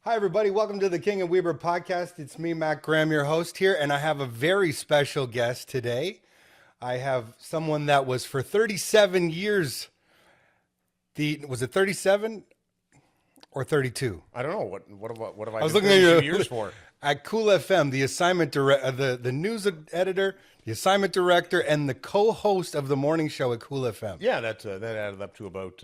Hi, everybody. Welcome to the King and Weber podcast. It's me, Matt Graham, your host here, and I have a very special guest today. I have someone that was for 37 years. Was it 37 or 32? I don't know. What have I was been looking at 32 you years for? At Kool FM, the assignment the news editor, the assignment director, and the co-host of the morning show at Kool FM. Yeah, that added up to about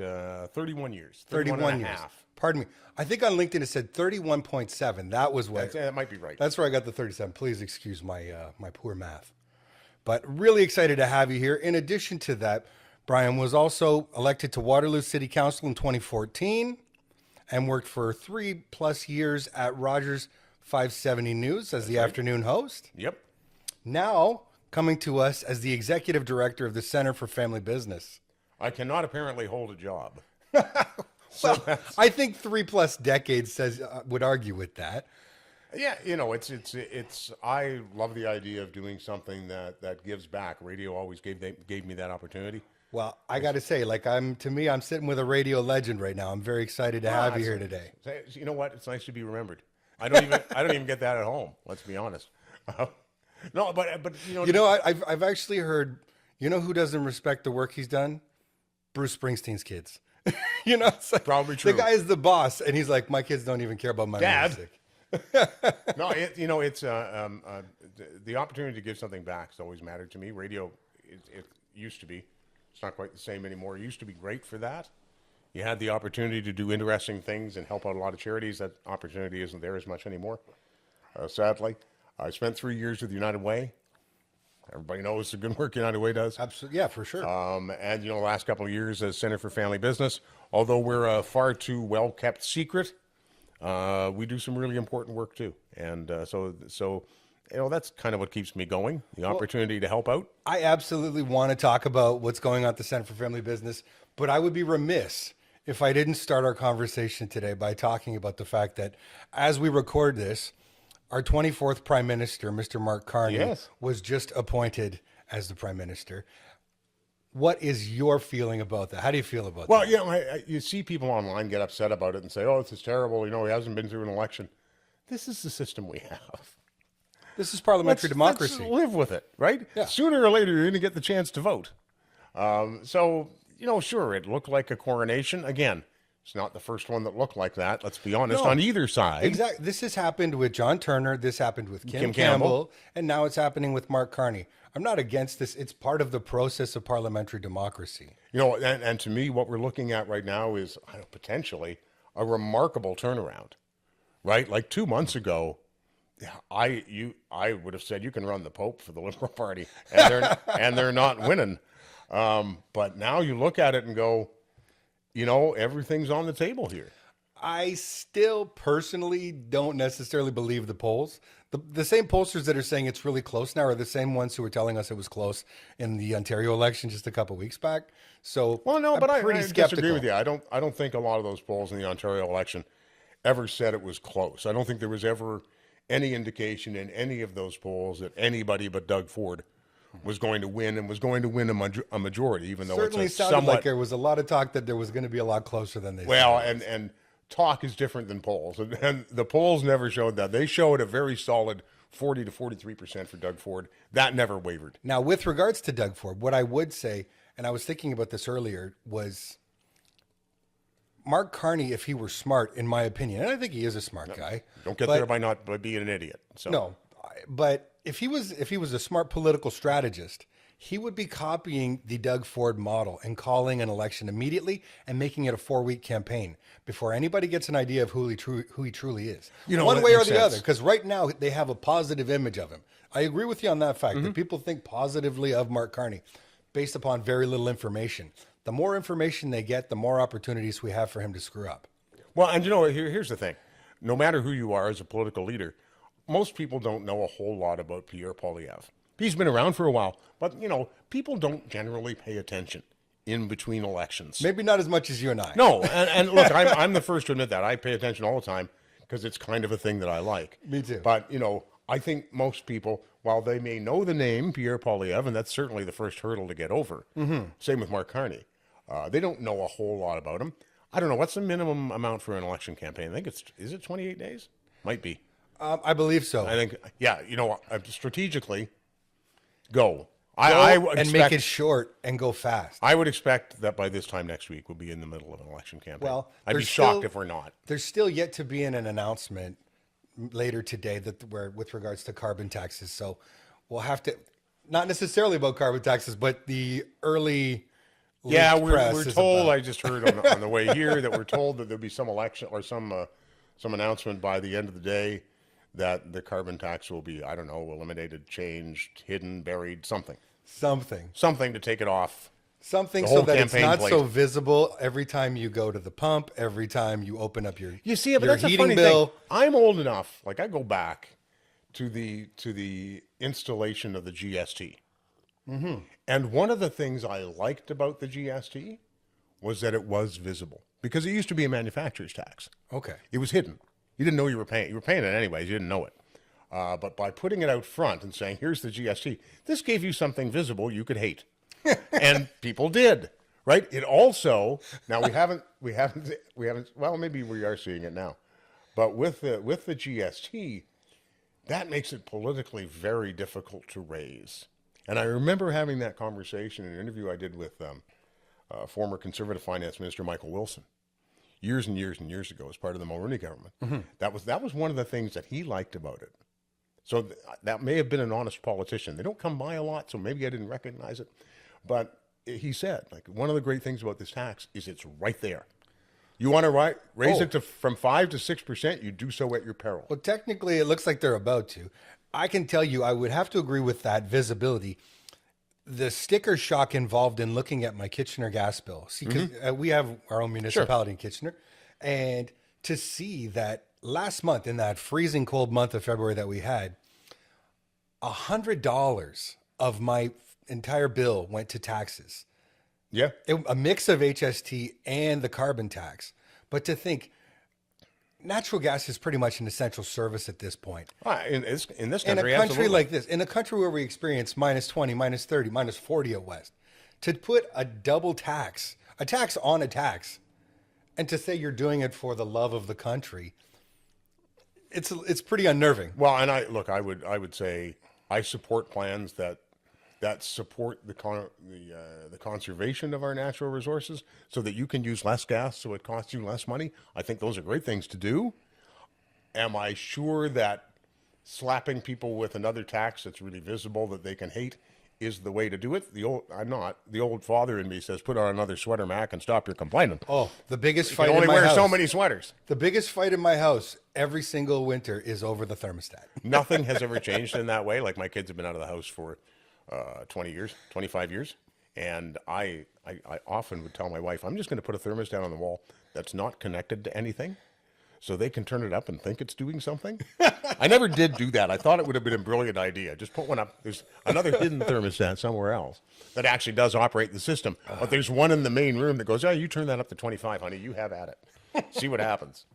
31 years. 31 and a years. half. Pardon me. I think on LinkedIn it said 31.7. That was what. That might be right. That's where I got the 37. Please excuse my my poor math. But really excited to have you here. In addition to that, Brian was also elected to Waterloo City Councilor in 2014 and worked for 3+ years at Rogers 570 News as the afternoon host. Yep. Now coming to us as the executive director of the Center for Family Business. I cannot apparently hold a job. Well, I think 3+ decades would argue with that. Yeah, it's. I love the idea of doing something that gives back. Radio always gave me that opportunity. Well, I got to say, I'm sitting with a radio legend right now. I'm very excited to have you here today. You know what? It's nice to be remembered. I don't even get that at home. Let's be honest. No, but I've actually heard. You know who doesn't respect the work he's done? Bruce Springsteen's kids. It's like, probably true. The guy is the boss, and he's like, my kids don't even care about my music. No, it's the opportunity to give something back has always mattered to me. Radio, it used to be. It's not quite the same anymore. It used to be great for that. You had the opportunity to do interesting things and help out a lot of charities. That opportunity isn't there as much anymore, sadly. I spent 3 years with United Way. Everybody knows the good work United Way does. Absolutely, yeah, for sure. And the last couple of years as Center for Family Business, although we're a far too well-kept secret, we do some really important work too. And so that's kind of what keeps me going, the opportunity to help out. I absolutely want to talk about what's going on at the Center for Family Business, but I would be remiss if I didn't start our conversation today by talking about the fact that as we record this, our 24th Prime Minister, Mr. Mark Carney, was just appointed as the Prime Minister. What is your feeling about that? How do you feel about that? Well, you see people online get upset about it and say, oh, this is terrible. He hasn't been through an election. This is the system we have. This is parliamentary democracy. Let's live with it, right? Yeah. Sooner or later, you're going to get the chance to vote. Sure, it looked like a coronation. Again, it's not the first one that looked like that. Let's be honest, on either side. Exactly. This has happened with John Turner. This happened with Kim Campbell. And now it's happening with Mark Carney. I'm not against this. It's part of the process of parliamentary democracy. And to me, what we're looking at right now is potentially a remarkable turnaround, right? Like 2 months ago, I would have said you can run the Pope for the Liberal Party, and they're not winning. But now you look at it and go, everything's on the table here. I still personally don't necessarily believe the polls. The same pollsters that are saying it's really close now are the same ones who were telling us it was close in the Ontario election just a couple weeks back. So, I disagree with you. I don't think a lot of those polls in the Ontario election ever said it was close. I don't think there was ever any indication in any of those polls that anybody but Doug Ford was going to win and was going to win a majority, even though certainly it's sounded like there was a lot of talk that there was going to be a lot closer than they said. Well, and talk is different than polls, and the polls never showed that. They showed a very solid 40 to 43% for Doug Ford. That never wavered. Now, with regards to Doug Ford, what I would say, and I was thinking about this earlier, was Mark Carney, if he were smart, in my opinion, and I think he is a smart guy. Don't get there by being an idiot. So. No, but if he was a smart political strategist, he would be copying the Doug Ford model and calling an election immediately and making it a 4-week campaign before anybody gets an idea of who he truly is. One way or the other, because right now they have a positive image of him. I agree with you on that fact, that people think positively of Mark Carney based upon very little information. The more information they get, the more opportunities we have for him to screw up. Well, and here's the thing. No matter who you are as a political leader, most people don't know a whole lot about Pierre Poilievre. He's been around for a while, but, people don't generally pay attention in between elections. Maybe not as much as you and I. No, and look, I'm the first to admit that. I pay attention all the time because it's kind of a thing that I like. Me too. But, I think most people, while they may know the name Pierre Poilievre, and that's certainly the first hurdle to get over, same with Mark Carney, they don't know a whole lot about him. I don't know, what's the minimum amount for an election campaign? I think is it 28 days? Might be. I believe so. I think, yeah, strategically, go. And make it short and go fast. I would expect that by this time next week we'll be in the middle of an election campaign. Well, I'd be shocked if we're not. There's still yet to be an announcement later today with regards to carbon taxes. So we'll have to, not necessarily about carbon taxes, but the early. Yeah, we're told. I just heard on the way here that we're told that there'll be some election or some announcement by the end of the day that the carbon tax will be, I don't know, eliminated, changed, hidden, buried, something to take it off. Something so that it's not so visible every time you go to the pump, every time you open up your but that's a funny thing. I'm old enough, like I go back to the installation of the GST. Mm-hmm. And one of the things I liked about the GST was that it was visible because it used to be a manufacturer's tax. Okay. It was hidden. You didn't know you were paying. You were paying it anyways. You didn't know it. But by putting it out front and saying, here's the GST, this gave you something visible you could hate. And people did, right? It also, now we haven't, well, maybe we are seeing it now. But with the GST, that makes it politically very difficult to raise. And I remember having that conversation in an interview I did with former Conservative Finance Minister Michael Wilson years and years and years ago as part of the Mulroney government. Mm-hmm. That was one of the things that he liked about it. So that may have been an honest politician. They don't come by a lot, so maybe I didn't recognize it. But he said, like, one of the great things about this tax is it's right there. You want to raise it from 5% to 6%, you do so at your peril. Well, technically, it looks like they're about to. I can tell you, I would have to agree with that visibility. The sticker shock involved in looking at my Kitchener gas bill. See, because we have our own municipality in Kitchener. And to see that last month, in that freezing cold month of February that we had, $100 of my entire bill went to taxes. Yeah. A mix of HST and the carbon tax. But to think, natural gas is pretty much an essential service at this point. In this country, in a country absolutely. like this, in a country where we experience minus 20, minus 30, minus 40 at West, to put a double tax, a tax on a tax, and to say you're doing it for the love of the country, it's pretty unnerving. Well, and I would say I support plans that support the conservation of our natural resources so that you can use less gas so it costs you less money. I think those are great things to do. Am I sure that slapping people with another tax that's really visible that they can hate is the way to do it? I'm not. The old father in me says, put on another sweater, Mac, and stop your complaining. Oh, the biggest fight in my house. You only wear so many sweaters. The biggest fight in my house every single winter is over the thermostat. Nothing has ever changed in that way. Like, my kids have been out of the house for 20 years, 25 years. And I often would tell my wife, I'm just going to put a thermostat on the wall that's not connected to anything so they can turn it up and think it's doing something. I never did do that. I thought it would have been a brilliant idea. Just put one up. There's another hidden thermostat somewhere else that actually does operate the system. But there's one in the main room that goes, oh, you turn that up to 25, honey. You have at it. See what happens.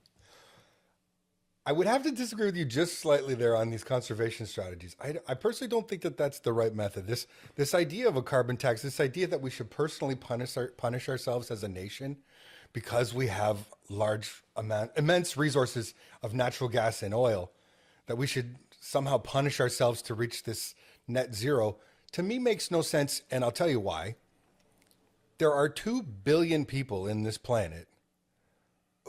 I would have to disagree with you just slightly there on these conservation strategies. I personally don't think that that's the right method. This idea of a carbon tax, this idea that we should personally punish ourselves as a nation because we have immense resources of natural gas and oil, that we should somehow punish ourselves to reach this net zero, to me makes no sense, and I'll tell you why. There are 2 billion people in this planet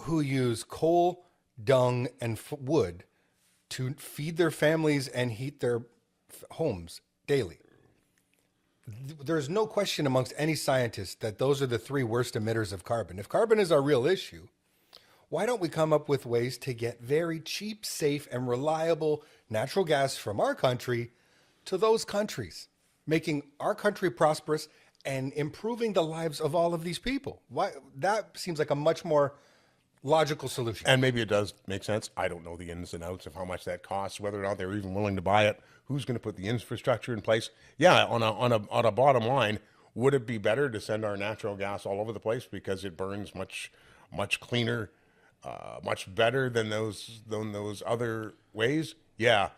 who use coal, dung, and wood to feed their families and heat their homes daily. There's no question amongst any scientists that those are the 3 worst emitters of carbon. If carbon is our real issue, why don't we come up with ways to get very cheap, safe, and reliable natural gas from our country to those countries, making our country prosperous and improving the lives of all of these people? Why? That seems like a much more logical solution. And maybe it does make sense. I don't know the ins and outs of how much that costs, whether or not they're even willing to buy it. Who's going to put the infrastructure in place? Yeah, on a bottom line, would it be better to send our natural gas all over the place because it burns much cleaner, much better than those other ways? Yeah,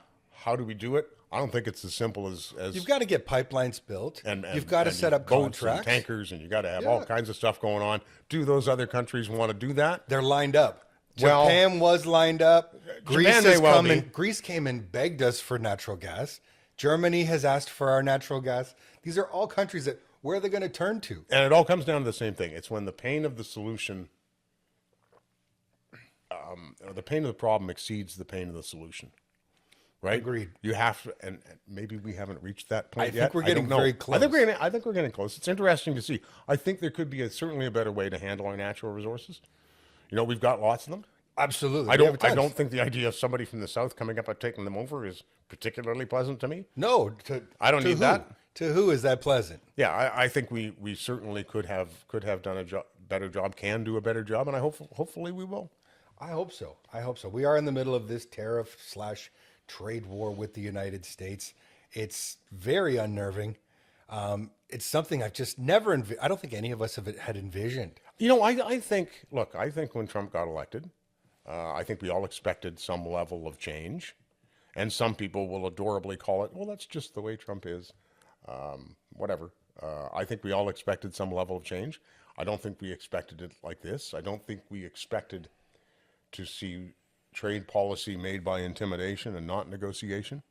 How do we do it? I don't think it's as simple as You've got to get pipelines built. and You've got to set up boats contracts. and tankers, and you got to have Yeah. all kinds of stuff going on. Do those other countries want to do that? They're lined up. Well, Japan was lined up. Greece Japan may has well come be. in. Greece came and begged us for natural gas. Germany has asked for our natural gas. These are all countries that where are they going to turn to? And it all comes down to the same thing. It's when the pain of the solution, or the pain of the problem exceeds the pain of the solution. Right? Agreed. You have to, and maybe we haven't reached that point I yet. think we're getting don't know. very close. I think we're getting close. It's interesting to see. I think there could be certainly a better way to handle our natural resources. You know, we've got lots of them. Absolutely. I We have don't. I tons. don't think the idea of somebody from the south coming up and taking them over is particularly pleasant to me. No. I don't to need who? that. To who is that pleasant? Yeah, I think we certainly could have done a better job, can do a better job, and hopefully we will. I hope so. I hope so. We are in the middle of this tariff/trade war with the United States. It's very unnerving. It's something I've just never. I don't think any of us had envisioned. You know, I think. Look, I think when Trump got elected, I think we all expected some level of change, and some people will adorably call it, well, that's just the way Trump is. Whatever. I think we all expected some level of change. I don't think we expected it like this. I don't think we expected to see trade policy made by intimidation and not negotiation.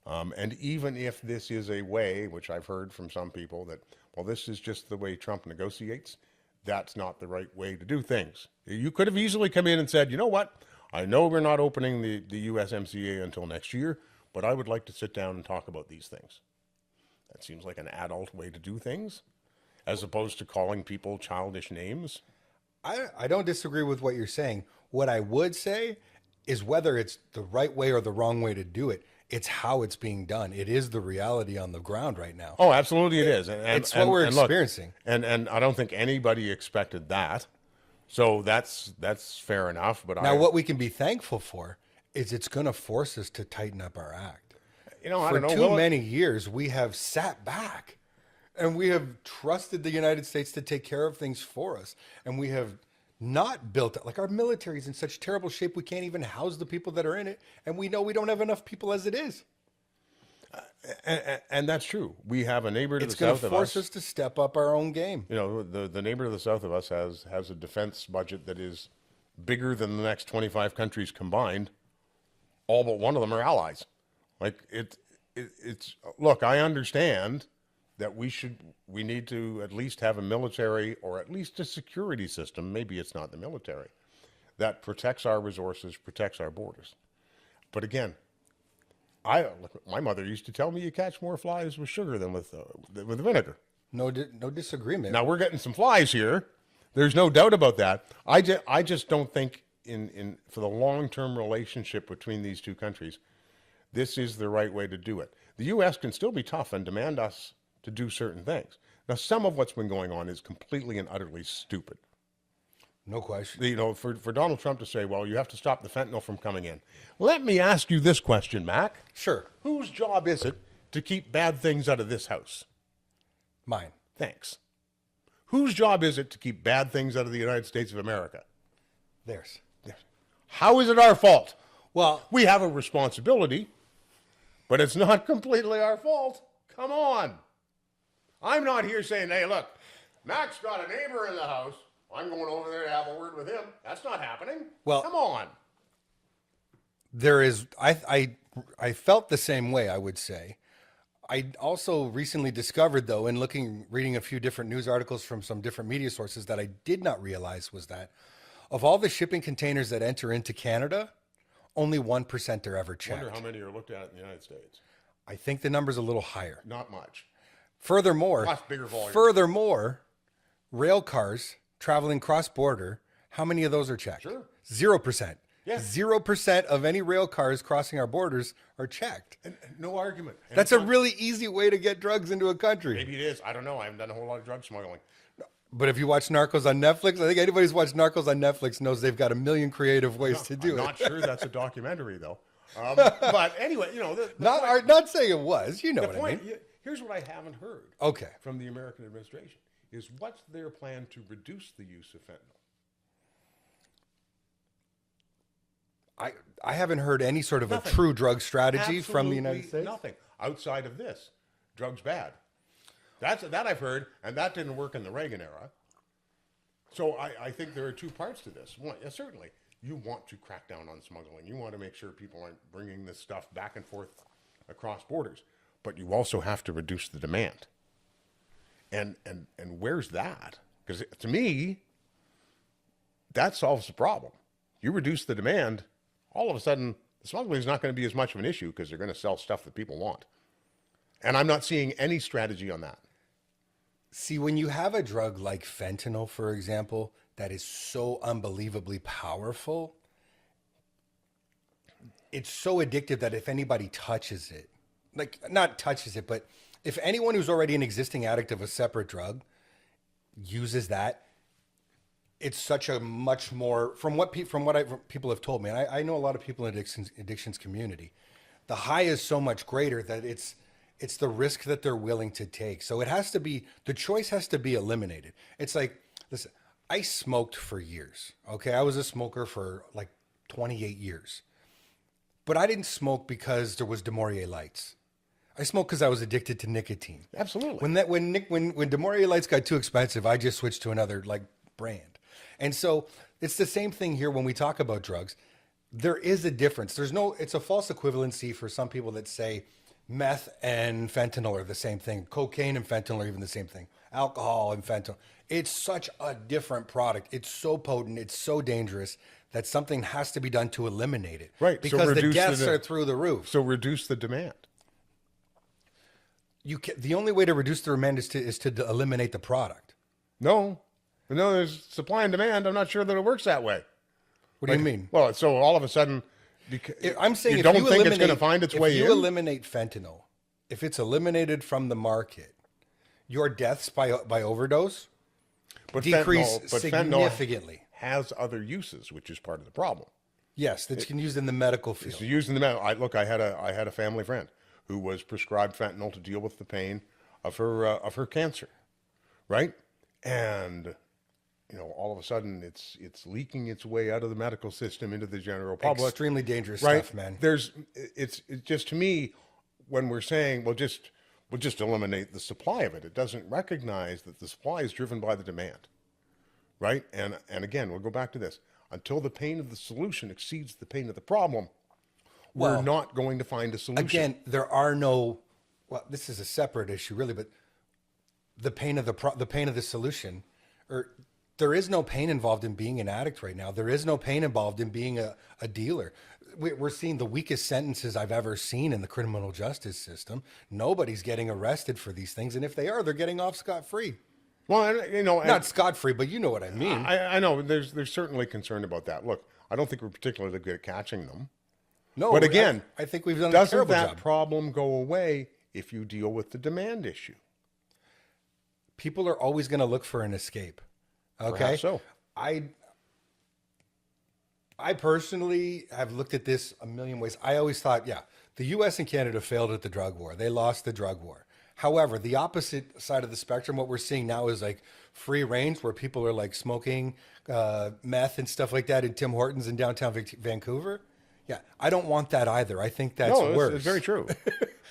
And even if this is a way, which I've heard from some people that, well, this is just the way Trump negotiates, that's not the right way to do things. You could have easily come in and said, you know what, I know we're not opening the USMCA until next year, but I would like to sit down and talk about these things. That seems like an adult way to do things, as opposed to calling people childish names. I don't disagree with what you're saying. What I would say is whether it's the right way or the wrong way to do it, it's how it's being done. It is the reality on the ground right now. Oh, absolutely it is. And, It's what we're look, experiencing. and I don't think anybody expected that. So that's fair enough. But Now, what we can be thankful for is it's going to force us to tighten up our act. I For don't know. too many years, we have sat back and we have trusted the United States to take care of things for us. And we have not built it. Like our military is in such terrible shape, we can't even house the people that are in it. And we know we don't have enough people as it is. And that's true. We have a neighbor to It's the going south to of force us. us to step up our own game. You know, the neighbor to the south of us has a defense budget that is bigger than the next 25 countries combined. All but one of them are allies. Like it's look, I understand that we need to at least have a military or at least a security system. Maybe it's not the military that protects our resources, protects our borders. But again, my mother used to tell me you catch more flies with sugar than with vinegar. No disagreement. Now we're getting some flies here. There's no doubt about that. I just don't think in for the long-term relationship between these two countries, this is the right way to do it. The U.S. can still be tough and demand us to do certain things. Now, some of what's been going on is completely and utterly stupid. No question. You know, for Donald Trump to say, well, you have to stop the fentanyl from coming in. Let me ask you this question, Mac. Sure. Whose job is it to keep bad things out of this house? Mine. Thanks. Whose job is it to keep bad things out of the United States of America? Theirs. How is it our fault? Well, We have a responsibility, but it's not completely our fault. Come on. I'm not here saying, hey, look, Mac's got a neighbor in the house. I'm going over there to have a word with him. That's not happening. Well- come on. there is I felt the same way, I would say. I also recently discovered, though, in reading a few different news articles from some different media sources, that I did not realize was that of all the shipping containers that enter into Canada, only 1% are ever I checked. wonder how many are looked at in the United States. I think the number's a little higher. Not much. Furthermore, Much bigger volume. Rail cars traveling cross-border, how many of those are checked? Sure. 0%. Yeah. 0% of any rail cars crossing our borders are checked. And no argument. And That's it's a not- really easy way to get drugs into a country. Maybe it is. I don't know. I haven't done a whole lot of drug smuggling. But if you watch Narcos on Netflix, I think anybody who's watched Narcos on Netflix knows they've got a million creative ways to do I'm it. not sure that's a documentary, though. But anyway, you know, Not saying it was. You know the what point. I mean. Here's what I haven't heard. Okay. From the American administration is what's their plan to reduce the use of fentanyl? I haven't heard any sort of Nothing. a true drug strategy from the United Absolutely States. nothing outside of this. Drugs bad. That I've heard, and that didn't work in the Reagan era. So I think there are two parts to this. One, certainly, you want to crack down on smuggling. You want to make sure people aren't bringing this stuff back and forth across borders. But you also have to reduce the demand. And where's that? Because to me, that solves the problem. You reduce the demand, all of a sudden, the smuggling is not going to be as much of an issue because they're going to sell stuff that people want. And I'm not seeing any strategy on that. See, when you have a drug like fentanyl, for example, that is so unbelievably powerful, it's so addictive that if anybody touches it, like not touches it, but if anyone who's already an existing addict of a separate drug uses that, it's such a much more, from what people have told me, and I know a lot of people in addictions community, the high is so much greater that it's the risk that they're willing to take. So it has to be, the choice has to be eliminated. It's like, listen, I smoked for years. Okay. I was a smoker for like 28 years, but I didn't smoke because there was DeMaurier lights. I smoked because I was addicted to nicotine. Absolutely. When DeMaurier lights got too expensive, I just switched to another like brand. And so it's the same thing here when we talk about drugs. There is a difference. It's a false equivalency for some people that say meth and fentanyl are the same thing. Cocaine and fentanyl are even the same thing. Alcohol and fentanyl. It's such a different product. It's so potent. It's so dangerous that something has to be done to eliminate it. Right. Because the deaths are through the roof. So reduce the demand. The only way to reduce the demand is to eliminate the product. No, there's supply and demand. I'm not sure that it works that way. What do you mean? Well, so all of a sudden, I'm saying you if don't you think eliminate, it's going to find its way if you in? eliminate fentanyl, if it's eliminated from the market, your deaths by overdose decrease significantly. Fentanyl has other uses, which is part of the problem. Yes, that's used in the medical field. It's used in the medical. I had a family friend who was prescribed fentanyl to deal with the pain of her cancer, right? And all of a sudden it's leaking its way out of the medical system into the general public. Extremely dangerous right? stuff, man. It's just, to me, when we're saying we'll just eliminate the supply of it, it doesn't recognize that the supply is driven by the demand, right? And again, we'll go back to this. Until the pain of the solution exceeds the pain of the problem, we're not going to find a solution. Again, this is a separate issue really, but the pain of the solution, or there is no pain involved in being an addict right now. There is no pain involved in being a dealer. We're seeing the weakest sentences I've ever seen in the criminal justice system. Nobody's getting arrested for these things. And if they are, they're getting off scot-free. Well, not scot-free, but you know what I mean. I know there's certainly concern about that. Look, I don't think we're particularly good at catching them. No, but again, I think we've done a doesn't terrible that job. problem go away if you deal with the demand issue? People are always going to look for an escape. Okay. Perhaps so. I personally have looked at this a million ways. I always thought, the U.S. and Canada failed at the drug war. They lost the drug war. However, the opposite side of the spectrum, what we're seeing now is like free range, where people are like smoking meth and stuff like that in Tim Hortons in downtown Vancouver. Yeah, I don't want that either. I think that's worse. It's very true.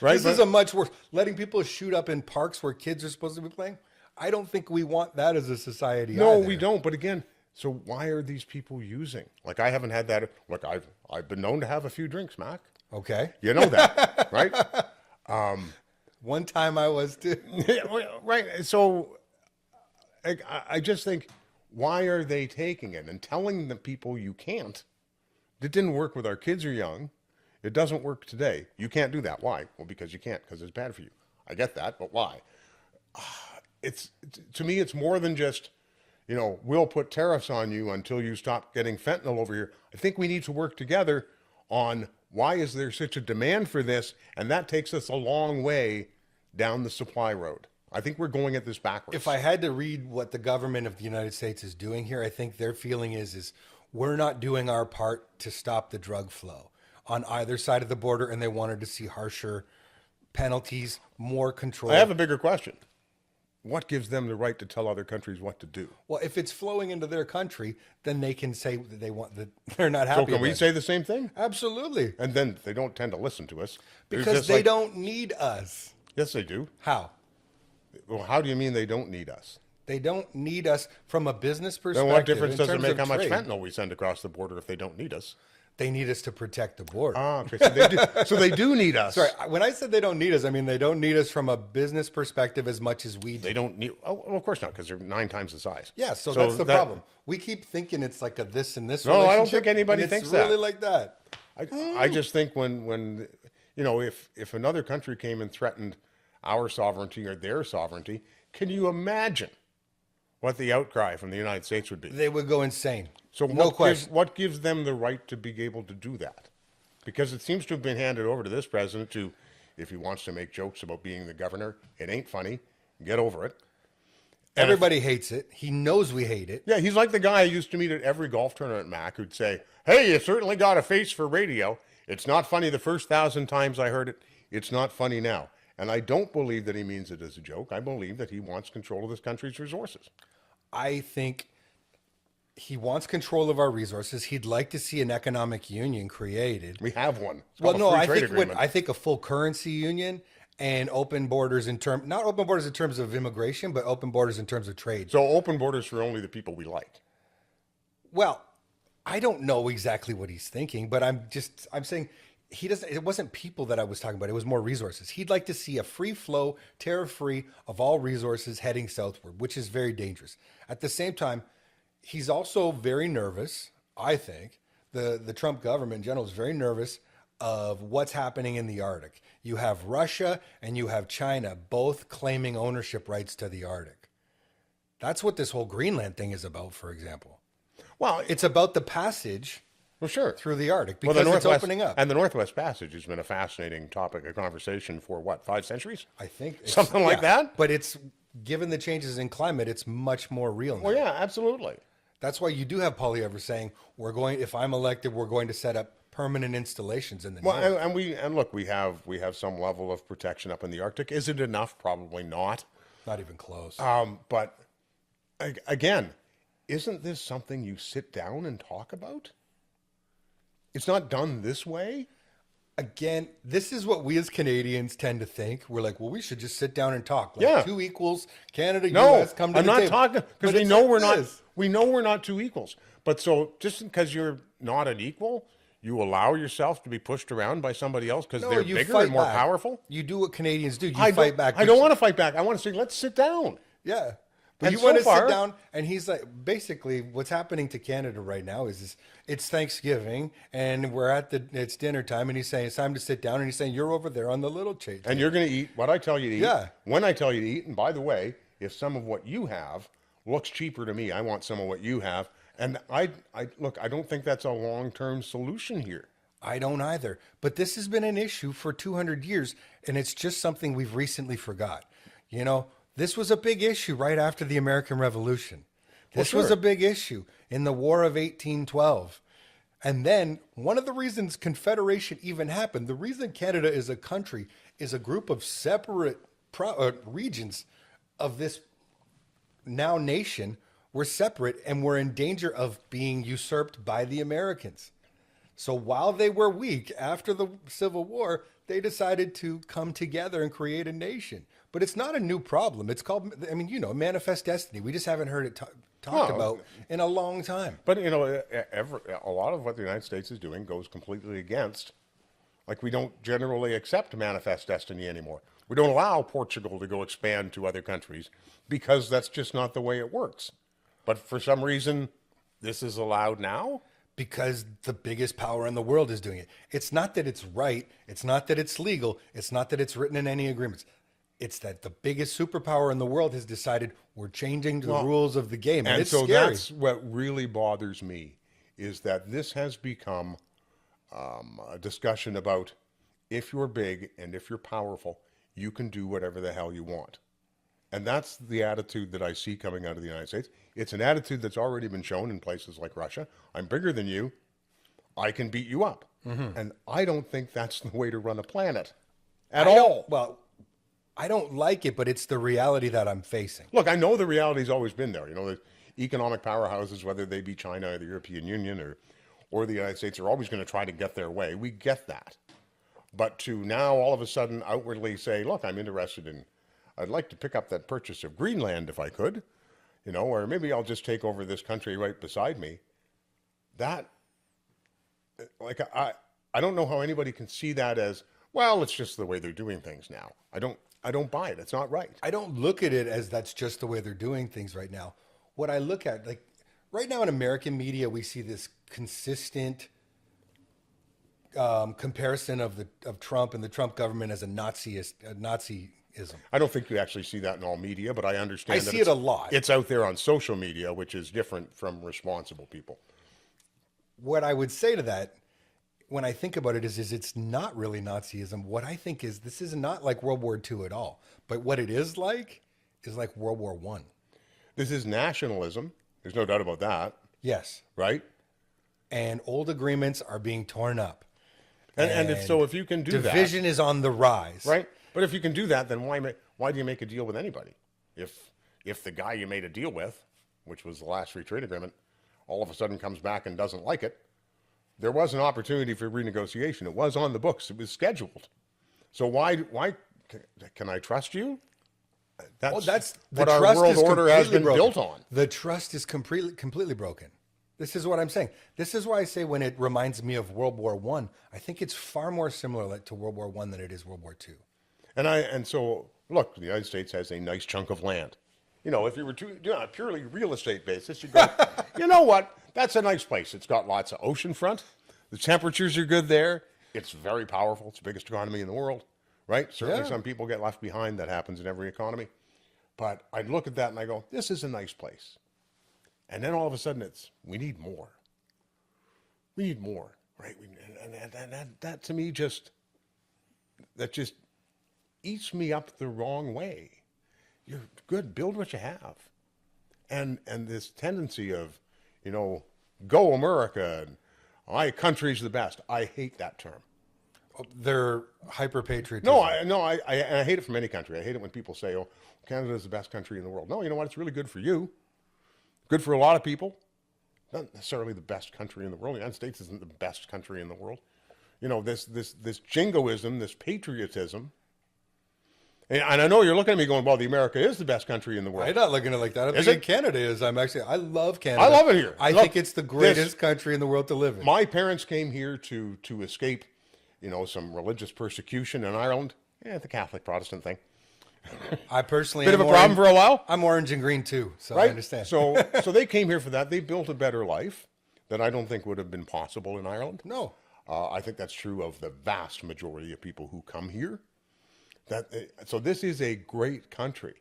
Right? This is a much worse. Letting people shoot up in parks where kids are supposed to be playing. I don't think we want that as a society. No, either. we don't. But again, so why are these people using? Like, I haven't had that. Look, I've been known to have a few drinks, Mac. Okay. You know that, right? One time I was too. Right. So I just think, why are they taking it and telling the people you can't? It didn't work with our kids are young. It doesn't work today. You can't do that. Why? Well, because you can't, because it's bad for you. I get that, but why? To me, it's more than just, we'll put tariffs on you until you stop getting fentanyl over here. I think we need to work together on why is there such a demand for this, and that takes us a long way down the supply road. I think we're going at this backwards. If I had to read what the government of the United States is doing here, I think their feeling is we're not doing our part to stop the drug flow on either side of the border, and they wanted to see harsher penalties, more control. I have a bigger question. what gives them the right to tell other countries what to do? Well, if it's flowing into their country, then they can say that they want that they're not happy. So can we about say the same thing? Absolutely. And then they don't tend to listen to us. They're Because just they like, don't need us. Yes, they do. How? Well, how do you mean they don't need us? They don't need us from a business Then perspective. what difference does it terms make of how much trade. fentanyl we send across the border if they don't need us? They need us to protect the border. Ah, okay. So they do, so they do need us. Sorry, when I said they don't need us, I mean they don't need us from a business perspective as much as we do. They don't need. Oh, well, of course not, because they're 9 times the size. Yeah, so that's the that- problem. We keep thinking it's like a this and this. No, I don't relationship, think anybody and thinks it's really that. like that. I just think when if another country came and threatened our sovereignty or their sovereignty, can you imagine what the outcry from the United States would be? They would go insane. So no question. What gives them the right to be able to do that? Because it seems to have been handed over to this president to, if he wants to make jokes about being the governor, it ain't funny. Get over it. And Everybody hates it. He knows we hate it. yeah, he's like the guy I used to meet at every golf tournament, Mac, who'd say, "Hey, you certainly got a face for radio. It's not funny the first 1,000 times I heard it. It's not funny now." And I don't believe that he means it as a joke. I believe that he wants control of this country's resources. I think he wants control of our resources. He'd like to see an economic union created. We have one. It's Well, called a no, free I trade think agreement. I think a full currency union and open borders not open borders in terms of immigration, but open borders in terms of trade. So open borders for only the people we like. Well, I don't know exactly what he's thinking, but I'm saying he doesn't. It wasn't people that I was talking about. It was more resources. He'd like to see a free flow, tariff-free of all resources heading southward, which is very dangerous. At the same time, he's also very nervous. I think the Trump government in general is very nervous of what's happening in the Arctic. You have Russia and you have China both claiming ownership rights to the Arctic. That's what this whole Greenland thing is about, for example. Well, It's about the passage well, sure. through the Arctic because the it's Northwest, opening up. And the Northwest Passage has been a fascinating topic of conversation for, 5 centuries? I think Something like that? But it's given the changes in climate, it's much more real now. Well, yeah, absolutely. That's why you do have Poilievre saying, if I'm elected, we're going to set up permanent installations in the north. Well, and look, we have some level of protection up in the Arctic. Is it enough? Probably not. Not even close. But again, isn't this something you sit down and talk about? It's not done this way. Again, this is what we as Canadians tend to think. We're like, well, we should just sit down and talk. Like Yeah. 2 equals, Canada, No, US, come to I'm the not table. talking But because we it's know like we're not. this. We know we're not two equals. But so just because you're not an equal, you allow yourself to be pushed around by somebody else because No, they're you bigger fight and more back. powerful. You do what Canadians do. You I fight back. I don't want to fight back. I want to say, let's sit down. Yeah. But And you so want to far- sit down, and he's like, basically, what's happening to Canada right now is it's Thanksgiving, and it's dinner time, and he's saying it's time to sit down, and he's saying you're over there on the little change. And you're going to eat what I tell you to eat. Yeah. When I tell you to eat. And by the way, if some of what you have looks cheaper to me, I want some of what you have. And I don't think that's a long-term solution here. I don't either. But this has been an issue for 200 years, and it's just something we've recently forgot. You know, this was a big issue right after the American Revolution. This was sure. a big issue in the War of 1812. And then one of the reasons Confederation even happened, the reason Canada is a country, is a group of separate regions of this now nation were separate and were in danger of being usurped by the Americans. So while they were weak after the Civil War, they decided to come together and create a nation. But it's not a new problem. It's called, manifest destiny. We just haven't heard it talked about in a long time. But, a lot of what the United States is doing goes completely against, like we don't generally accept manifest destiny anymore. We don't allow Portugal to go expand to other countries because that's just not the way it works. But for some reason, this is allowed now. Because the biggest power in the world is doing it. It's not that it's right. It's not that it's legal. It's not that it's written in any agreements. It's that the biggest superpower in the world has decided we're changing the rules of the game. And it's so scary. that's what really bothers me, is that this has become a discussion about if you're big and if you're powerful, you can do whatever the hell you want. And that's the attitude that I see coming out of the United States. It's an attitude that's already been shown in places like Russia. I'm bigger than you. I can beat you up. And I don't think that's the way to run a planet at all. Well, I don't like it, but it's the reality that I'm facing. Look, I know the reality's always been there. You know, the economic powerhouses, whether they be China or the European Union or the United States, are always going to try to get their way. We get that. But to now all of a sudden outwardly say, look, I'd like to pick up that purchase of Greenland if I could, you know, or maybe I'll just take over this country right beside me. That, like, I don't know how anybody can see that as, well, it's just the way they're doing things now. I don't buy it. It's not right. I don't look at it as that's just the way they're doing things right now. What I look at, like right now in American media, we see this consistent comparison of Trump and the Trump government as a Nazism. I don't think you actually see that in all media, but I understand I see it a lot. It's out there on social media, which is different from responsible people. What I would say to that, when I think about it, is it's not really Nazism. What I think is this is not like World War II at all. But what it is like World War I. This is nationalism. There's no doubt about that. Yes. Right? And old agreements are being torn up. And if you can do that. Division is on the rise. Right? But if you can do that, then why do you make a deal with anybody? If the guy you made a deal with, which was the last free trade agreement, all of a sudden comes back and doesn't like it, there was an opportunity for renegotiation. It was on the books. It was scheduled. So why can I trust you? That's what our world order has been built on. The trust is completely broken. This is what I'm saying. This is why I say when it reminds me of World War I think it's far more similar to World War I than it is World War II. And so look, the United States has a nice chunk of land. You know, if you were to do on a purely real estate basis, you go, you know what? That's a nice place. It's got lots of ocean front. The temperatures are good there. It's very powerful. It's the biggest economy in the world, right? Certainly some people get left behind. That happens in every economy. But I look at that and I go, this is a nice place. And then all of a sudden we need more. We need more, right? And that to me just eats me up the wrong way. You're good, build what you have. And this tendency of, you know, go America and my country's the best. I hate that term. They're hyper-patriotism. No, I hate it from any country. I hate it when people say, oh, Canada's the best country in the world. No, you know what? It's really good for you. Good for a lot of people. Not necessarily the best country in the world. The United States isn't the best country in the world. You know, this jingoism, this patriotism. And I know you're looking at me going, well, America is the best country in the world. I'm not looking at it like that. I think Canada is. I love Canada. I love it here. I think it's the greatest country in the world to live in. My parents came here to escape, you know, some religious persecution in Ireland. Yeah, the Catholic Protestant thing. I personally bit of a problem for a while. I'm orange and green too, so right? I understand. So they came here for that. They built a better life that I don't think would have been possible in Ireland. No. I think that's true of the vast majority of people who come here. So this is a great country.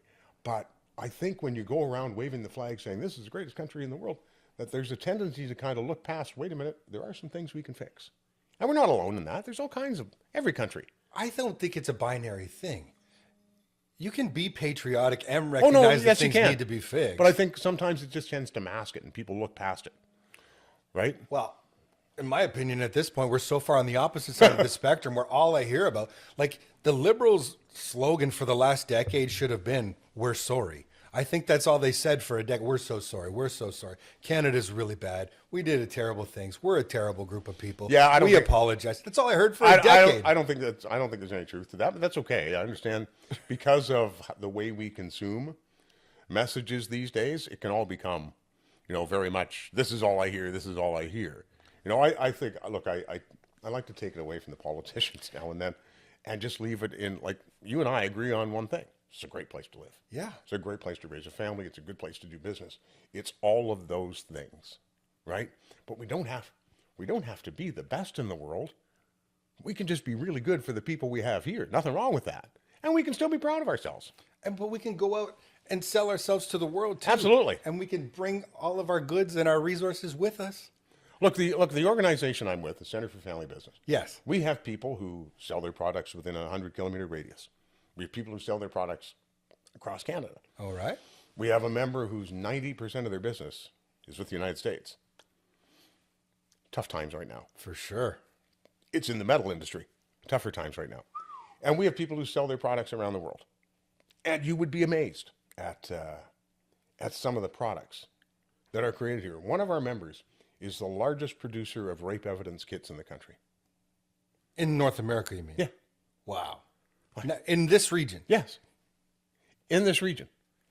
But I think when you go around waving the flag saying this is the greatest country in the world, that there's a tendency to kind of look past, wait a minute, there are some things we can fix. And we're not alone in that. There's all kinds of, every country. I don't think it's a binary thing. You can be patriotic and recognize that things need to be fixed. But I think sometimes it just tends to mask it and people look past it. Right? Well, in my opinion, at this point, we're so far on the opposite side of the spectrum where all I hear about, like the Liberals' slogan for the last decade should have been, we're sorry. I think that's all they said for a decade. We're so sorry. We're so sorry. Canada's really bad. We did terrible things. We're a terrible group of people. Yeah, we apologize. That's all I heard for a decade. I don't think there's any truth to that, but that's okay. I understand because of the way we consume messages these days, it can all become, you know, very much, this is all I hear. This is all I hear. You know, I think, look, I like to take it away from the politicians now and then and just leave it in, like, you and I agree on one thing. It's a great place to live. Yeah. It's a great place to raise a family. It's a good place to do business. It's all of those things, right? But we don't have to be the best in the world. We can just be really good for the people we have here. Nothing wrong with that. And we can still be proud of ourselves. But we can go out and sell ourselves to the world too. Absolutely. And we can bring all of our goods and our resources with us. Look, the organization I'm with, the Center for Family Business. Yes. We have people who sell their products within a 100-kilometer radius. We have people who sell their products across Canada. All right. We have a member whose 90% of their business is with the United States. Tough times right now. For sure. It's in the metal industry. Tougher times right now. And we have people who sell their products around the world. And you would be amazed at some of the products that are created here. One of our members is the largest producer of rape evidence kits in the country. In North America, you mean? Yeah. Wow. Now, in this region? Yes. In this region.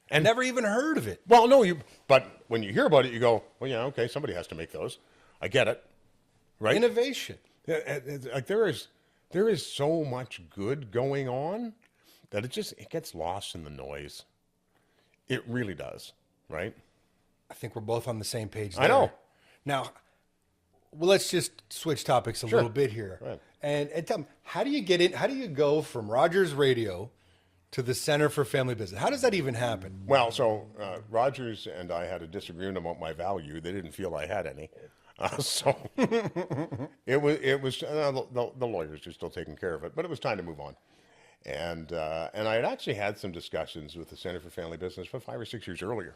And never even heard of it. Well, no, but when you hear about it, you go, well, yeah, okay, somebody has to make those. I get it. Right? Innovation. Yeah, like there is so much good going on that it gets lost in the noise. It really does, right? I think we're both on the same page there. I know. Now, well, let's just switch topics a little bit here. Right. And tell me, how do you go from Rogers Radio to the Center for Family Business? How does that even happen? Well, so Rogers and I had a disagreement about my value. They didn't feel I had any. So it was the lawyers are still taking care of it, but it was time to move on. And I had actually had some discussions with the Center for Family Business for 5 or 6 years earlier,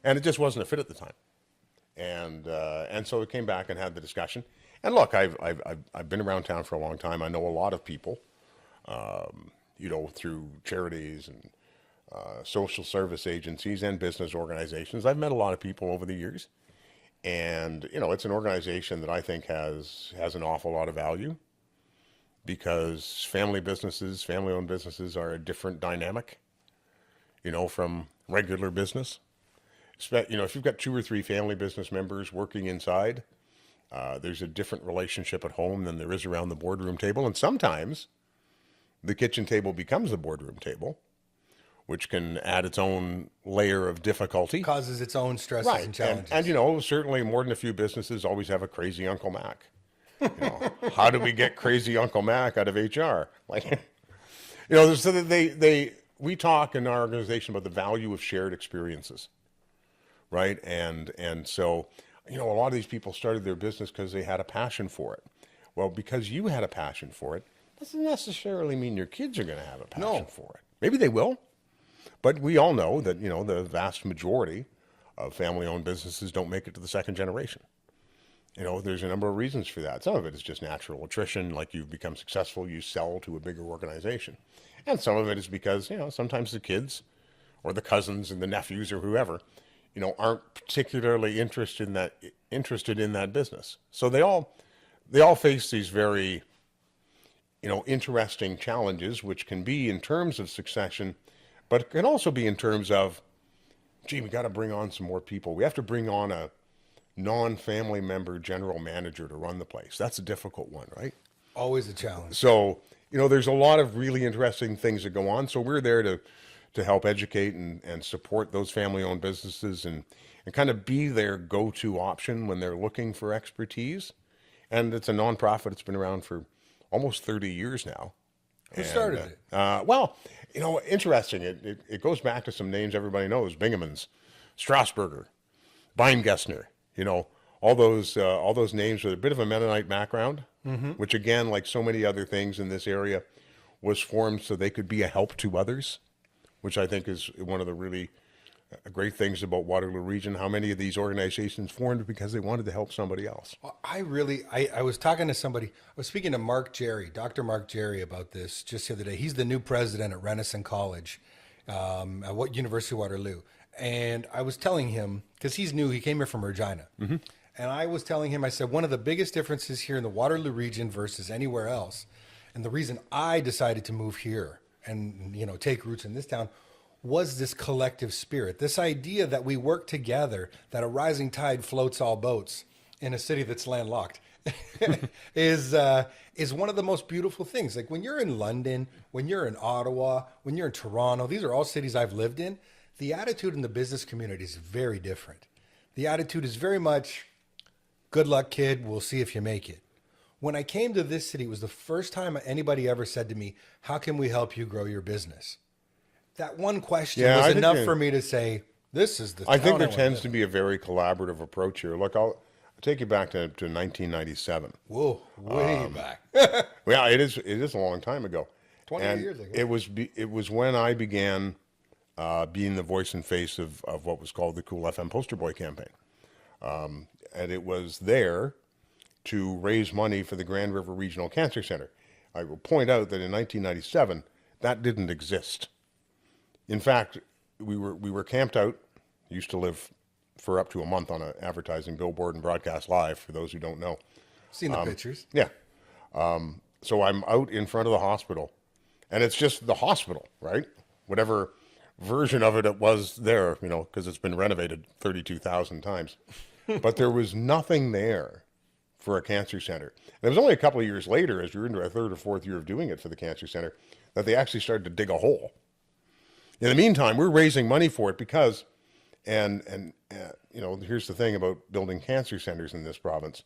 and it just wasn't a fit at the time. And so it came back and had the discussion. And look, I've been around town for a long time. I know a lot of people, through charities and social service agencies and business organizations. I've met a lot of people over the years, and it's an organization that I think has an awful lot of value, because family-owned businesses are a different dynamic, from regular business. If you've got 2 or 3 family business members working inside, there's a different relationship at home than there is around the boardroom table. And sometimes the kitchen table becomes the boardroom table, which can add its own layer of difficulty. Causes its own stresses and challenges. And certainly more than a few businesses always have a crazy Uncle Mac. How do we get crazy Uncle Mac out of HR? So that we talk in our organization about the value of shared experiences, right? And so, a lot of these people started their business because they had a passion for it. Well, because you had a passion for it, doesn't necessarily mean your kids are going to have a passion for it. Maybe they will, but we all know that, the vast majority of family-owned businesses don't make it to the second generation. There's a number of reasons for that. Some of it is just natural attrition, like you've become successful, you sell to a bigger organization. And some of it is because, sometimes the kids or the cousins and the nephews or whoever, aren't particularly interested in that business. So they all face these very, interesting challenges, which can be in terms of succession, but can also be in terms of, gee, we got to bring on some more people. We have to bring on a non-family member general manager to run the place. That's a difficult one, right? Always a challenge. So, there's a lot of really interesting things that go on. So we're there to help educate and support those family-owned businesses and kind of be their go-to option when they're looking for expertise. And it's a nonprofit. It's been around for almost 30 years now. Who started it? Well, interesting. It goes back to some names everybody knows: Bingamans, Strasburger, Beingessner. All those names with a bit of a Mennonite background, which again, like so many other things in this area, was formed so they could be a help to others, which I think is one of the really great things about Waterloo Region. How many of these organizations formed because they wanted to help somebody else. I was talking to somebody, I was speaking to Dr. Mark Jerry about this just the other day. He's the new president at Renison College at University of Waterloo. And I was telling him, because he's new, he came here from Regina. Mm-hmm. And I was telling him, I said, one of the biggest differences here in the Waterloo region versus anywhere else, and the reason I decided to move here and, take roots in this town, was this collective spirit, this idea that we work together, that a rising tide floats all boats in a city that's landlocked is one of the most beautiful things. Like when you're in London, when you're in Ottawa, when you're in Toronto, these are all cities I've lived in. The attitude in the business community is very different. The attitude is very much, good luck, kid. We'll see if you make it. When I came to this city, it was the first time anybody ever said to me, how can we help you grow your business? That one question was enough for me to say, this is the town I think there tends to be a very collaborative approach here. Look, I'll take you back to 1997. Whoa, way back. Yeah, it is a long time ago. 20 years ago. It was when I began being the voice and face of what was called the Kool FM Poster Boy campaign. And it was there to raise money for the Grand River Regional Cancer Center. I will point out that in 1997, that didn't exist. In fact, we were camped out. Used to live for up to a month on an advertising billboard and broadcast live. For those who don't know, Seen the pictures. yeah. So I'm out in front of the hospital, and it's just the hospital, right? Whatever version of it was there, because it's been renovated 32,000 times. But there was nothing there for a cancer center. And it was only a couple of years later, as we were into our third or fourth year of doing it for the cancer center, that they actually started to dig a hole. In the meantime, we're raising money for it because, and here's the thing about building cancer centers in this province.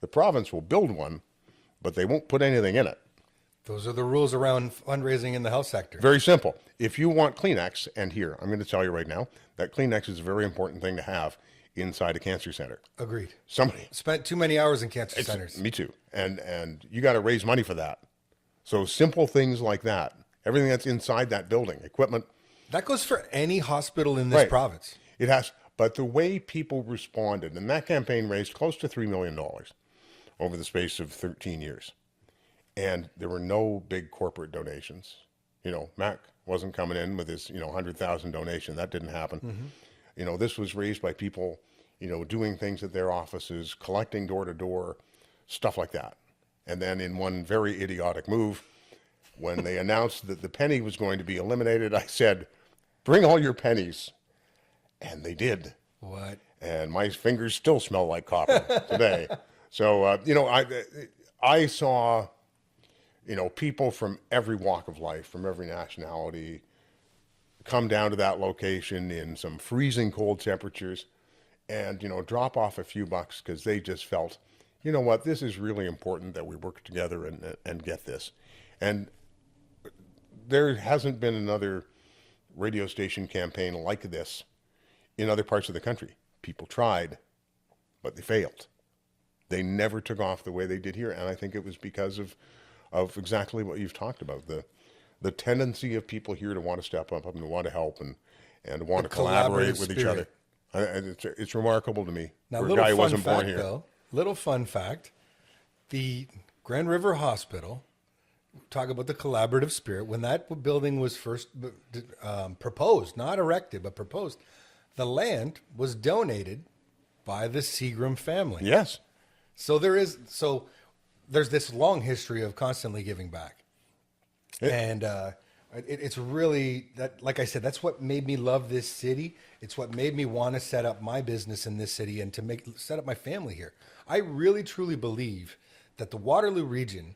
The province will build one, but they won't put anything in it. Those are the rules around fundraising in the health sector. Very simple. If you want Kleenex, and here, I'm going to tell you right now, that Kleenex is a very important thing to have inside a cancer center. Agreed. Somebody Spent too many hours in cancer centers. Me too. And you got to raise money for that. So simple things like that, everything that's inside that building, equipment. That goes for any hospital in this province. It has, but the way people responded, and that campaign raised close to $3 million over the space of 13 years. And there were no big corporate donations. Mac wasn't coming in with his, 100,000 donation. That didn't happen. Mm-hmm. This was raised by people, doing things at their offices, collecting door to door, stuff like that. And then in one very idiotic move, when they announced that the penny was going to be eliminated, I said, bring all your pennies. And they did. What? And my fingers still smell like copper today. So, I saw, people from every walk of life, from every nationality, come down to that location in some freezing cold temperatures and, drop off a few bucks because they just felt, you know what, this is really important that we work together and get this. And there hasn't been another radio station campaign like this in other parts of the country. People tried, but they failed. They never took off the way they did here. And I think it was because of exactly what you've talked about, the tendency of people here to want to step up and to want to help and want to collaborate with each other. It's remarkable to me. Now, for a guy who wasn't born here. Though, little fun fact, the Grand River Hospital, talk about the collaborative spirit, when that building was first proposed, not erected, but proposed, the land was donated by the Seagram family. Yes. So there's this long history of constantly giving back. And it's really that, like I said, that's what made me love this city. It's what made me want to set up my business in this city and to set up my family here. I really truly believe that the Waterloo region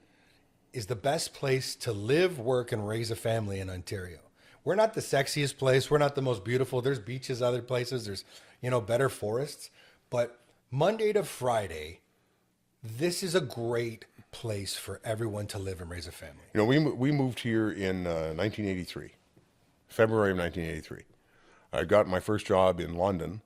is the best place to live, work, and raise a family in Ontario. We're not the sexiest place. We're not the most beautiful. There's beaches other places. There's, better forests. But Monday to Friday, this is a great place for everyone to live and raise a family. We moved here in 1983, February of 1983. I got my first job in London,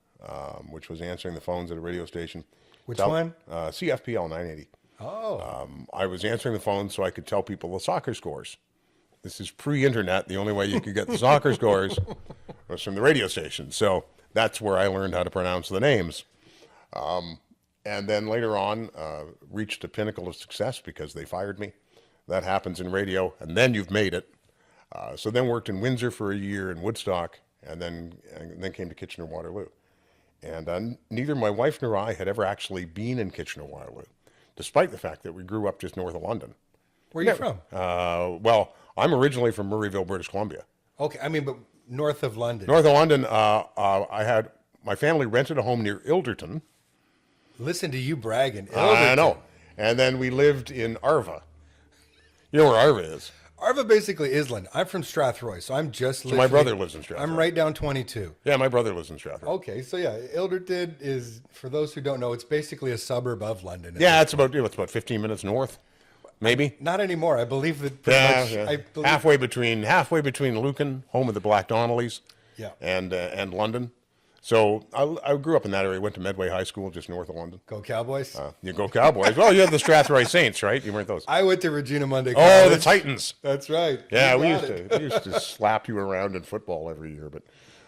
which was answering the phones at a radio station. Which one? CFPL 980. Oh. I was answering the phone so I could tell people the soccer scores. This is pre-internet. The only way you could get the soccer scores was from the radio station. So that's where I learned how to pronounce the names. And then later on, reached a pinnacle of success because they fired me. That happens in radio, and then you've made it. So then worked in Windsor for a year, in Woodstock, and then came to Kitchener-Waterloo. And neither my wife nor I had ever actually been in Kitchener-Waterloo, despite the fact that we grew up just north of London. Where are you from? Well, I'm originally from Murrayville, British Columbia. Okay, but north of London. North of London, my family rented a home near Ilderton. Listen to you bragging. I know. And then we lived in Arva. You know where Arva is? Arva basically is London. I'm from Strathroy, so I'm just So my brother lives in Strathroy. I'm right down 22. Yeah, my brother lives in Strathroy. Okay, so yeah, Ilderton is, for those who don't know, it's basically a suburb of London. Yeah, it's about 15 minutes north, maybe. Not anymore. I believe that pretty much. I believe halfway between Lucan, home of the Black Donnellys, and London. So I grew up in that area. Went to Medway High School, just north of London. Go Cowboys! You go Cowboys. Well, you had the Strathroy Saints, right? You weren't those. I went to Regina Monday College. Oh, the Titans. That's right. Yeah, we used to slap you around in football every year, but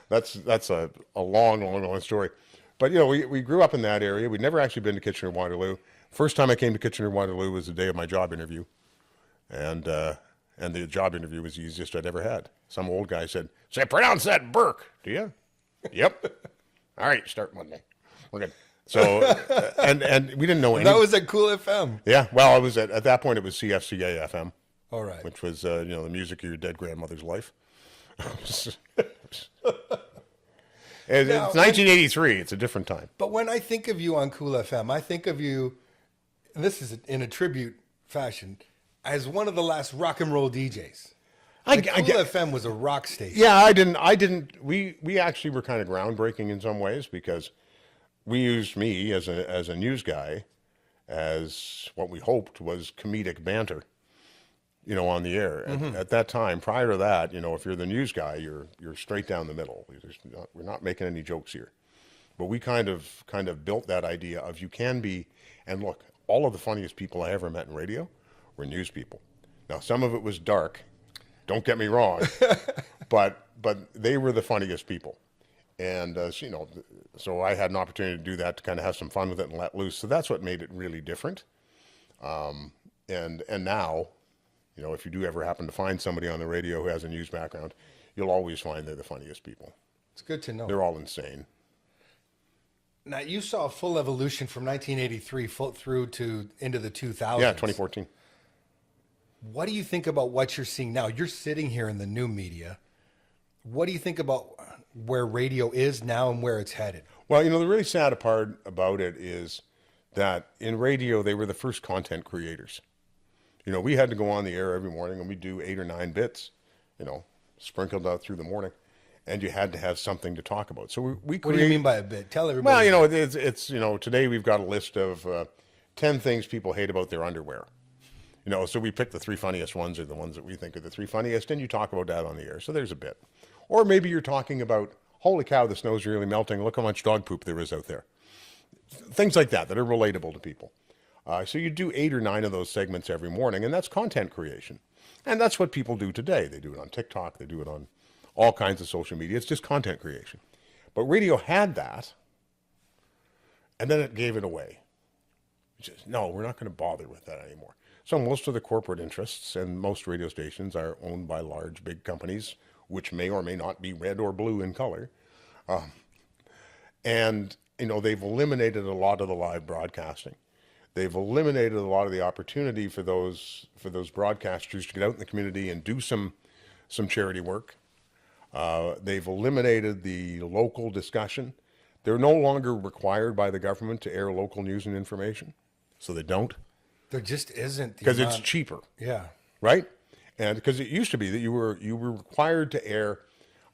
that's a long story. But we grew up in that area. We'd never actually been to Kitchener-Waterloo. First time I came to Kitchener-Waterloo was the day of my job interview, and And the job interview was the easiest I'd ever had. Some old guy said, "Say, pronounce that Burke, do you?" Yep. All right, start Monday. We're good. So, and we didn't know any. That was at Kool FM. Yeah, well, I was at that point. It was CFCA FM, All right. which was the music of your dead grandmother's life. It's 1983. It's a different time. But when I think of you on Kool FM, I think of you, and this is in a tribute fashion, as one of the last rock and roll DJs. Kool FM was a rock station. Yeah, I didn't. We actually were kind of groundbreaking in some ways because we used me as a news guy as what we hoped was comedic banter, on the air. At that time, prior to that, if you're the news guy, you're straight down the middle. We're not making any jokes here. But we kind of built that idea of you can be, and look, all of the funniest people I ever met in radio were news people. Now, some of it was dark. Don't get me wrong, but they were the funniest people, and so I had an opportunity to do that, to kind of have some fun with it and let loose. So that's what made it really different. And now, if you do ever happen to find somebody on the radio who has a news background, you'll always find they're the funniest people. It's good to know. They're all insane. Now, you saw a full evolution from 1983 through to into the 2000s. Yeah, 2014. What do you think about what you're seeing now? You're sitting here in the new media. What do you think about where radio is now and where it's headed? Well, the really sad part about it is that in radio, they were the first content creators. We had to go on the air every morning and we'd do 8 or 9 bits, sprinkled out through the morning. And you had to have something to talk about. So we What do you mean by a bit? Tell everybody. Well, it's today we've got a list of 10 things people hate about their underwear. So we pick the 3 funniest ones, or the ones that we think are the 3 funniest, and you talk about that on the air. So there's a bit. Or maybe you're talking about, holy cow, the snow's really melting. Look how much dog poop there is out there. Things like that are relatable to people. So you do 8 or 9 of those segments every morning, and that's content creation. And that's what people do today. They do it on TikTok. They do it on all kinds of social media. It's just content creation. But radio had that, and then it gave it away. No, we're not going to bother with that anymore. So most of the corporate interests and most radio stations are owned by large, big companies, which may or may not be red or blue in color. And they've eliminated a lot of the live broadcasting. They've eliminated a lot of the opportunity for those broadcasters to get out in the community and do some charity work. They've eliminated the local discussion. They're no longer required by the government to air local news and information, so they don't. There just isn't. Because it's cheaper. Yeah. Right? And because it used to be that you were required to air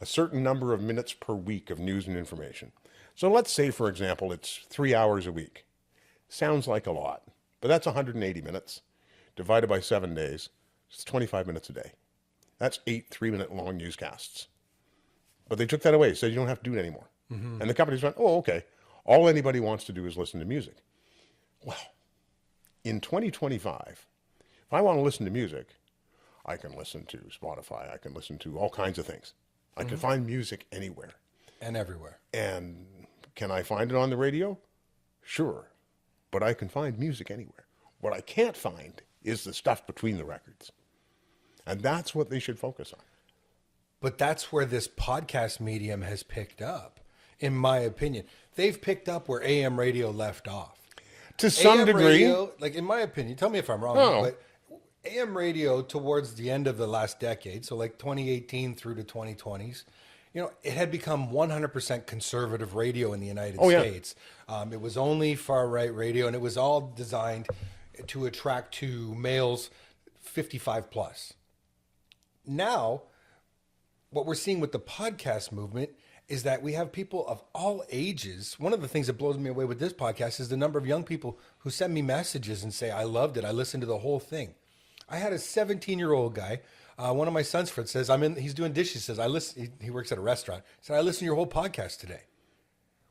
a certain number of minutes per week of news and information. So let's say, for example, it's 3 hours a week. Sounds like a lot, but that's 180 minutes divided by 7 days. It's 25 minutes a day. That's 8 3-minute long newscasts. But they took that away, said you don't have to do it anymore. Mm-hmm. And the companies went, oh, okay. All anybody wants to do is listen to music. Well, in 2025, if I want to listen to music, I can listen to Spotify. I can listen to all kinds of things. I can find music anywhere. And everywhere. And can I find it on the radio? Sure. But I can find music anywhere. What I can't find is the stuff between the records. And that's what they should focus on. But that's where this podcast medium has picked up, in my opinion. They've picked up where AM radio left off. To some AM degree. Radio, like in my opinion, tell me if I'm wrong, No. but AM radio towards the end of the last decade, so like 2018 through to 2020s, it had become 100% conservative radio in the United States. It was only far-right radio, and it was all designed to attract to males 55 plus. Now, what we're seeing with the podcast movement is that we have people of all ages. One of the things that blows me away with this podcast is the number of young people who send me messages and say, I loved it. I listened to the whole thing. I had a 17-year-old guy. One of my son's friends says, he's doing dishes. He says, he works at a restaurant. He said, I listened to your whole podcast today.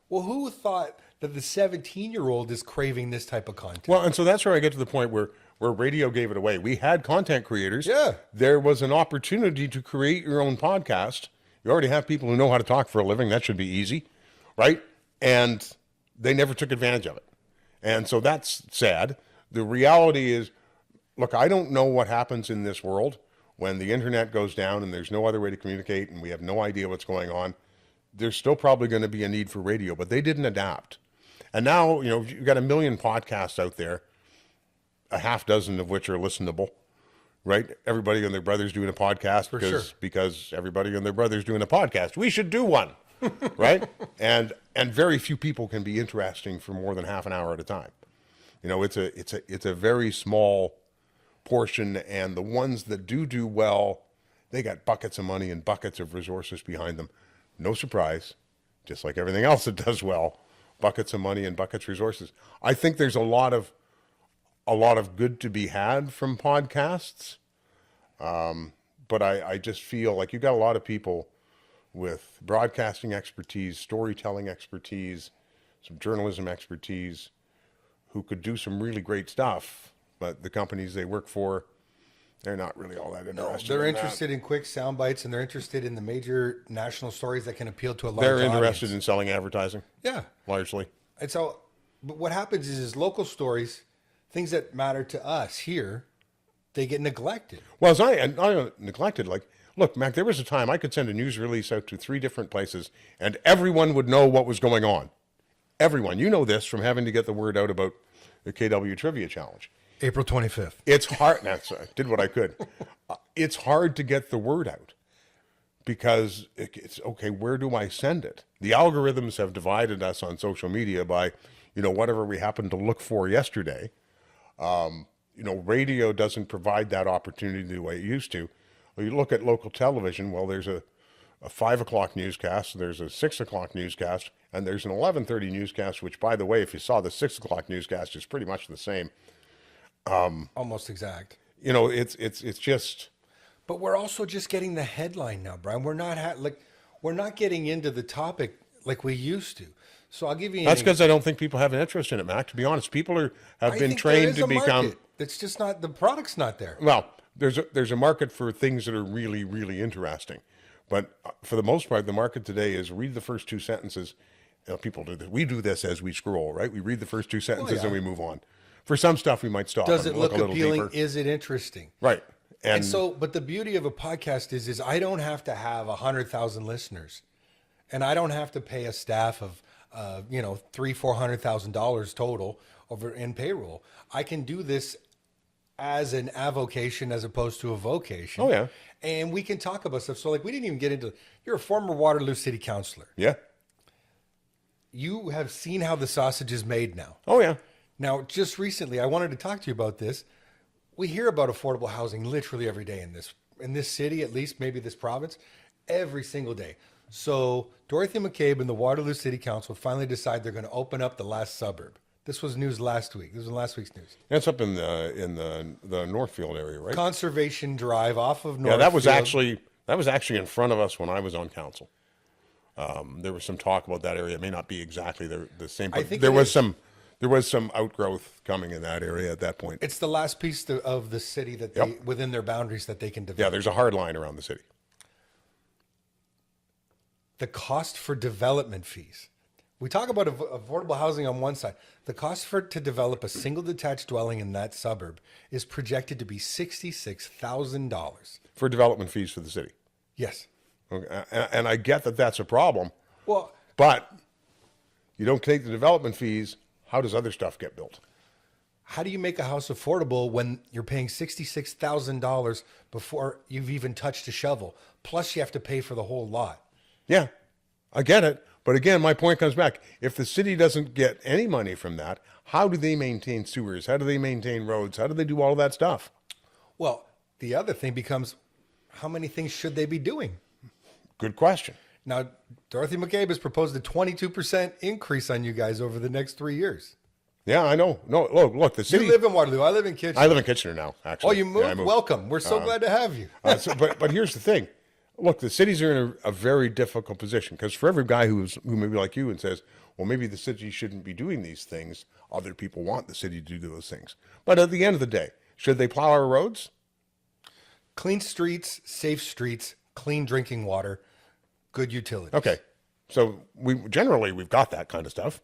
Well, who thought that the 17-year-old is craving this type of content? Well, and so that's where I get to the point where radio gave it away. We had content creators. Yeah. There was an opportunity to create your own podcast. You already have people who know how to talk for a living. That should be easy, right? And they never took advantage of it. And so that's sad. The reality is, look, I don't know what happens in this world when the internet goes down and there's no other way to communicate and we have no idea what's going on, there's still probably going to be a need for radio, but they didn't adapt. And now, you've got 1 million podcasts out there, a half dozen of which are listenable, right? Everybody and their brother's doing a podcast because everybody and their brother's doing a podcast. We should do one, right? And very few people can be interesting for more than half an hour at a time. It's a very small portion, and the ones that do well, they got buckets of money and buckets of resources behind them. No surprise, just like everything else that does well, buckets of money and buckets of resources. I think there's a lot of good to be had from podcasts, but I just feel like you've got a lot of people with broadcasting expertise, storytelling expertise, some journalism expertise, who could do some really great stuff, but the companies they work for, they're not really all that interested. They're interested in quick sound bites, and they're interested in the major national stories that can appeal to a large They're audience. interested in selling advertising. Yeah. Largely. And so, but what happens is local stories, things that matter to us here, they get neglected. Well, as I neglected, like, look, Mac, there was a time I could send a news release out to 3 different places, and everyone would know what was going on. Everyone. You know this from having to get the word out about the KW Trivia Challenge. April 25th. It's hard. I did what I could. It's hard to get the word out because it's okay. Where do I send it? The algorithms have divided us on social media by, whatever we happened to look for yesterday. Radio doesn't provide that opportunity the way it used to. Well, you look at local television. Well, there's a 5 o'clock newscast, there's a 6 o'clock newscast, and there's an 11:30 newscast, which, by the way, if you saw the 6 o'clock newscast, is pretty much the same. Almost exact. It's just. But we're also just getting the headline now, Brian. We're not we're not getting into the topic like we used to. So I'll give you. That's because I don't think people have an interest in it, Mac. To be honest, people have been trained to become. Market. It's just not, the product's not there. Well, there's a market for things that are really, really interesting, but for the most part, the market today is read the first 2 sentences. People do this. We do this as we scroll, right? We read the first 2 sentences and we move on. For some stuff, we might stop. Does it look a little appealing? deeper. Is it interesting? Right. And so, but the beauty of a podcast is I don't have to have 100,000 listeners, and I don't have to pay a staff of, $300,000-$400,000 total over in payroll. I can do this as an avocation as opposed to a vocation. Oh yeah. And we can talk about stuff. So we didn't even get into, you're a former Waterloo City Councilor. Yeah. You have seen how the sausage is made now. Oh yeah. Now, just recently, I wanted to talk to you about this. We hear about affordable housing literally every day in this city, at least maybe this province, every single day. So Dorothy McCabe and the Waterloo City Council finally decide they're going to open up the last suburb. This was news last week. This was last week's news. That's up in the Northfield area, right? Conservation Drive off of Northfield. Yeah, that was actually in front of us when I was on council. There was some talk about that area. It may not be exactly the same, but there was some outgrowth coming in that area at that point. It's the last piece of the city that they, within their boundaries, that they can develop. Yeah, there's a hard line around the city. The cost for development fees. We talk about affordable housing on one side. The cost to develop a single detached dwelling in that suburb is projected to be $66,000. For development fees for the city. Yes. Okay. And I get that that's a problem. Well, but you don't take the development fees. How does other stuff get built? How do you make a house affordable when you're paying $66,000 before you've even touched a shovel? Plus, you have to pay for the whole lot. Yeah, I get it. But again, my point comes back. If the city doesn't get any money from that, how do they maintain sewers? How do they maintain roads? How do they do all of that stuff? Well, the other thing becomes, how many things should they be doing? Good question. Now, Dorothy McCabe has proposed a 22% increase on you guys over the next 3 years. Yeah, I know. No, look, the city. You live in Waterloo. I live in Kitchener. I live in Kitchener now, actually. Oh, you moved? Yeah, I moved. Welcome. We're so glad to have you. But here's the thing. Look, the cities are in a very difficult position because for every guy who may be like you and says, well, maybe the city shouldn't be doing these things, other people want the city to do those things. But at the end of the day, should they plow our roads? Clean streets, safe clean drinking water, good utilities. Okay. So we've got that kind of stuff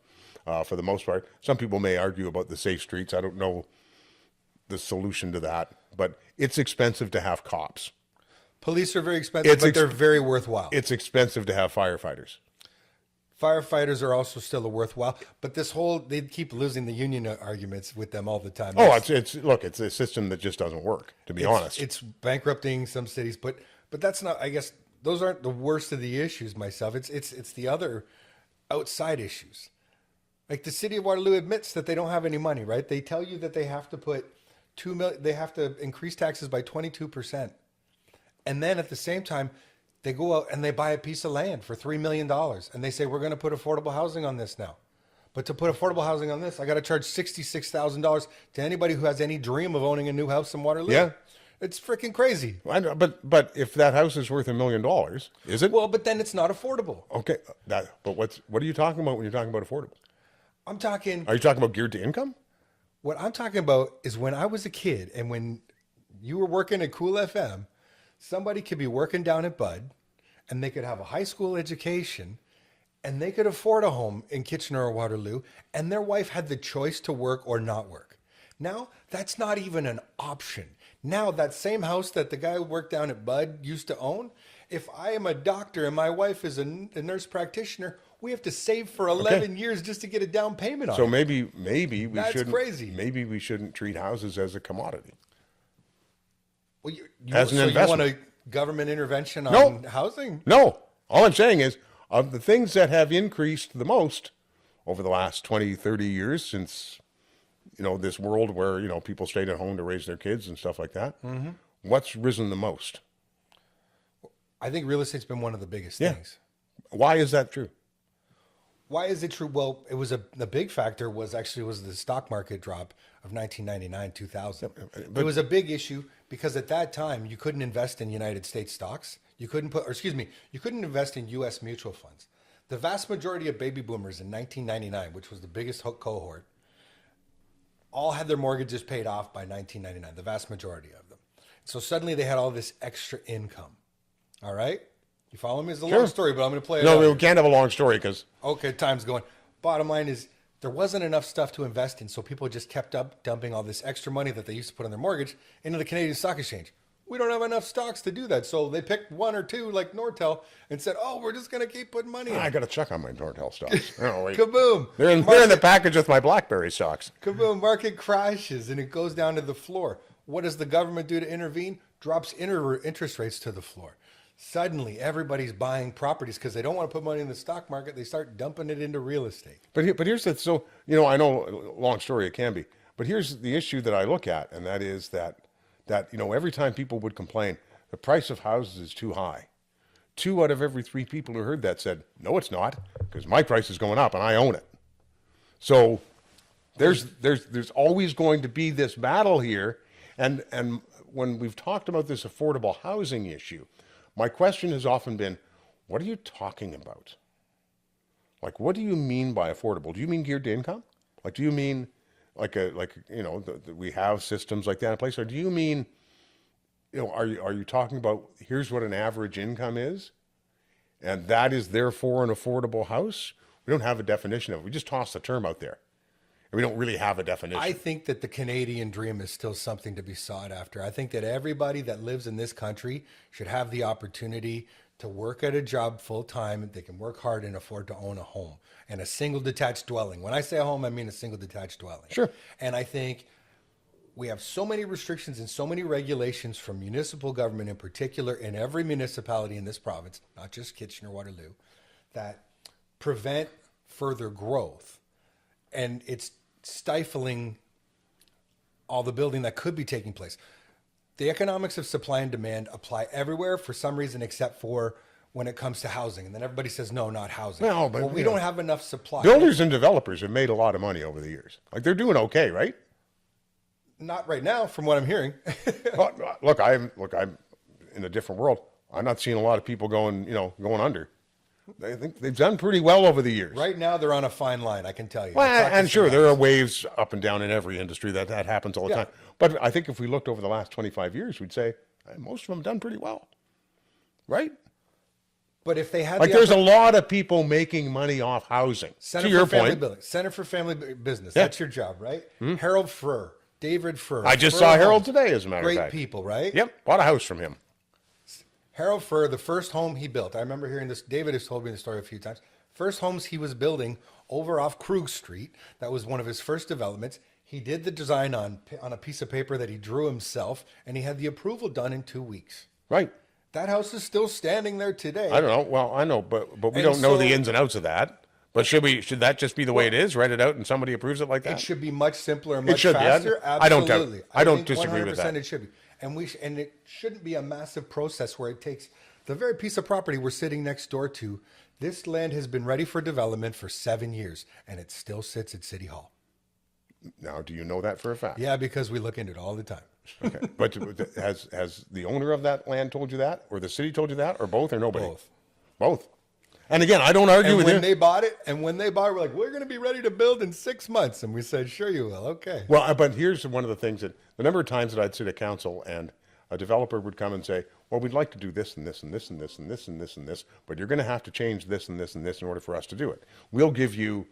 for the most part. Some people may argue about the safe streets. I don't know the solution to that, but it's expensive to have cops. Police are very expensive, but they're very worthwhile. It's expensive to have firefighters. Firefighters are also still a worthwhile, but they keep losing the union arguments with them all the time. Oh, it's a system that just doesn't work, to be honest. It's bankrupting some cities, but that's not, I guess those aren't the worst of the issues myself. It's the other outside issues. Like the city of Waterloo admits that they don't have any money, right? They tell you that they have to put they have to increase taxes by 22%. And then at the same time, they go out and they buy a piece of land for $3 million. And they say, we're going to put affordable housing on this now. But to put affordable housing on this, I got to charge $66,000 to anybody who has any dream of owning a new house in Waterloo. Yeah. It's freaking crazy. I know, but if that house is worth $1 million, is it? Well, but then it's not affordable. Okay. But what are you talking about when you're talking about affordable? I'm talking. Are you talking about geared to income? What I'm talking about is when I was a kid and when you were working at Kool FM, somebody could be working down at Bud and they could have a high school education and they could afford a home in Kitchener or Waterloo and their wife had the choice to work or not work. Now, that's not even an option. Now, that same house that the guy who worked down at Bud used to own, if I am a doctor and my wife is a nurse practitioner, we have to save for 11 years just to get a down payment on it. So maybe we That's shouldn't. crazy. Maybe we shouldn't treat houses as a commodity. Well, As an so you investment. want a government intervention on housing? No. All I'm saying is, of the things that have increased the most over the last 20, 30 years since, this world where, people stayed at home to raise their kids and stuff like that, what's risen the most? I think real estate's been one of the biggest Yeah. things. Why is that true? Why is it true? Well, it was the big factor was the stock market drop of 1999, 2000. It was a big issue because at that time you couldn't invest in United States stocks. You couldn't invest in U.S. mutual funds. The vast majority of baby boomers in 1999, which was the biggest cohort, all had their mortgages paid off by 1999, the vast majority of them. So suddenly they had all this extra income. All right? You follow me? It's a long story, but I'm going to play it out. No, we can't have a long story because... Okay, time's going. Bottom line is there wasn't enough stuff to invest in, so people just kept dumping all this extra money that they used to put on their mortgage into the Canadian Stock Exchange. We don't have enough stocks to do that, so they picked one or two like Nortel and said, "Oh, we're just going to keep putting money in." I got to check on my Nortel stocks. Oh, wait. Kaboom! They're in the package with my BlackBerry stocks. Kaboom! Market crashes and it goes down to the floor. What does the government do to intervene? Drops interest rates to the floor. Suddenly, everybody's buying properties because they don't want to put money in the stock market. They start dumping it into real estate. But here's the I know long story it can be, but here's the issue that I look at, and that is that every time people would complain, the price of houses is too high. 2 out of every 3 people who heard that said, "No, it's not, because my price is going up and I own it." So there's always going to be this battle here, and when we've talked about this affordable housing issue, my question has often been, what are you talking about? Like, what do you mean by affordable? Do you mean geared to income? Like, do you mean we have systems like that in place? Or do you mean, are you talking about here's what an average income is? And that is therefore an affordable house? We don't have a definition of it. We just toss the term out there. And we don't really have a definition. I think that the Canadian dream is still something to be sought after. I think that everybody that lives in this country should have the opportunity to work at a job full time. They can work hard and afford to own a home and a single detached dwelling. When I say a home, I mean a single detached dwelling. Sure. And I think we have so many restrictions and so many regulations from municipal government in particular in every municipality in this province, not just Kitchener-Waterloo, that prevent further growth. And it's stifling all the building that could be taking place. The economics of supply and demand apply everywhere for some reason except for when it comes to housing. And then everybody says, no, not housing. No, but we don't have enough supply. Builders and developers have made a lot of money over the years. Like, they're doing okay, right? Not right now, from what I'm hearing. Look, I'm in a different world. I'm not seeing a lot of people going under. I think they've done pretty well over the years. Right now, they're on a fine line, I can tell you. Well, and sure, there are waves up and down in every industry. That happens all the time. But I think if we looked over the last 25 years, we'd say most of them have done pretty well, right? But if they had there's a lot of people making money off housing. Center to your for Family point, Building, Center for Family Business. That's your job, right? Harold Furr, David Furr. I just Furr saw Harold Homes. today, as a matter of Great fact. people, right? Yep, bought a house from him. Harold Furr, the first home he built, I remember hearing this, David has told me the story a few times. First homes he was building over off Krug Street, that was one of his first developments. He did the design on a piece of paper that he drew himself, and he had the approval done in 2 weeks. Right. That house is still standing there today. I don't know. Well, I know, but we And don't know the so- ins and outs of that. But should that just be the way it is? Write it out and somebody approves it like that? It should be much simpler and much should be. faster. I don't doubt- Absolutely. I don't think disagree with that. 100% it should be. And it shouldn't be a massive process where it takes the very piece of property we're sitting next door to. This land has been ready for development for 7 years, and it still sits at City Hall. Now, do you know that for a fact? Yeah, because we look into it all the time. Okay. But has the owner of that land told you that, or the city told you that, or both, or nobody? Both. Both. And again, I don't argue And with when you. they bought it, we're like, we're going to be ready to build in 6 months. And we said, sure you will. Okay. Well, but here's one of the things that the number of times that I'd sit at council and a developer would come and say, well, we'd like to do this and this and this and this and this and this and this, but you're going to have to change this and this and this in order for us to do it. We'll give you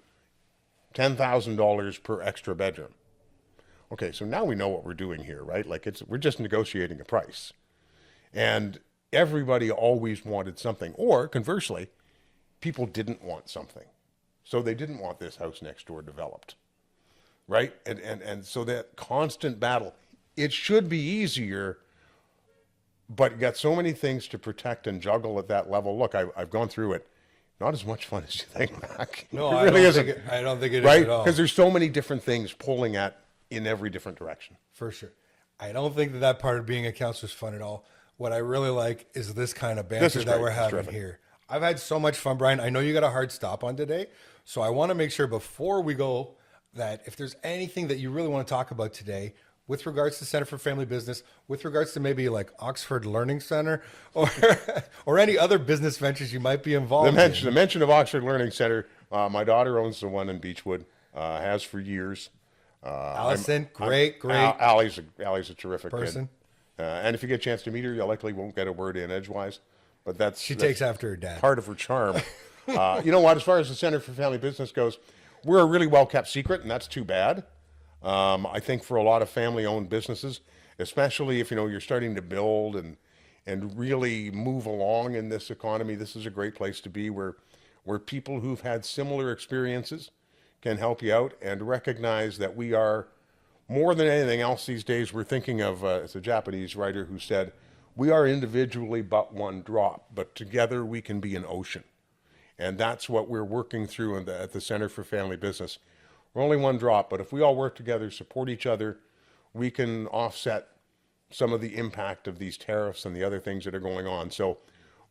$10,000 per extra bedroom. Okay, so now we know what we're doing here, right? Like we're just negotiating a price. And everybody always wanted something. Or conversely, people didn't want something. So they didn't want this house next door developed. Right? And so that constant battle, it should be easier, but you got so many things to protect and juggle at that level. Look, I've gone through it. Not as much fun as you think, Mac. No, it really isn't. I don't think it is Right? at all. Because there's so many different things pulling in every different direction. For sure. I don't think that part of being a counselor is fun at all. What I really like is this kind of banter is that great. we're It's having terrific. here. I've had so much fun, Brian. I know you got a hard stop on today. So I want to make sure before we go that if there's anything that you really want to talk about today with regards to Center for Family Business, with regards to maybe like Oxford Learning Center or any other business ventures you might be involved The mention of Oxford Learning Center, my daughter owns the one in Beechwood, has for years. Allison, great. Allie's a terrific Person. kid. And if you get a chance to meet her, you likely won't get a word in edgewise. But that's Takes after her dad. part of her charm. You know what? As far as the Center for Family Business goes, we're a really well-kept secret, and that's too bad. I think for a lot of family-owned businesses, especially if you're starting to build and really move along in this economy, this is a great place to be where people who've had similar experiences can help you out and recognize that we are, more than anything else these days, we're thinking of, it's a Japanese writer who said, we are individually but one drop, but together we can be an ocean. And that's what we're working through at the Center for Family Business. We're only one drop, but if we all work together, support each other, we can offset some of the impact of these tariffs and the other things that are going on. So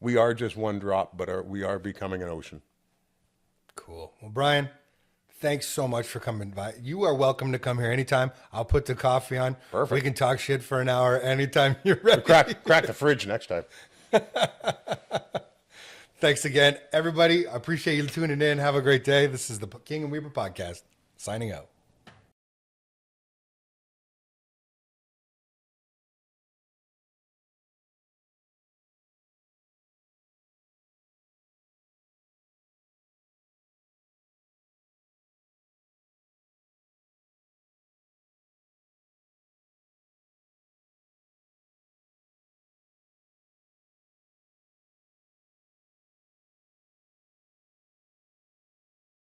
we are just one drop, but we are becoming an ocean. Cool. Well, Brian, thanks so much for coming by. You are welcome to come here anytime. I'll put the coffee on. Perfect. We can talk shit for an hour anytime you're ready. Crack the fridge next time. Thanks again, everybody. I appreciate you tuning in. Have a great day. This is the King and Weaver podcast, signing out.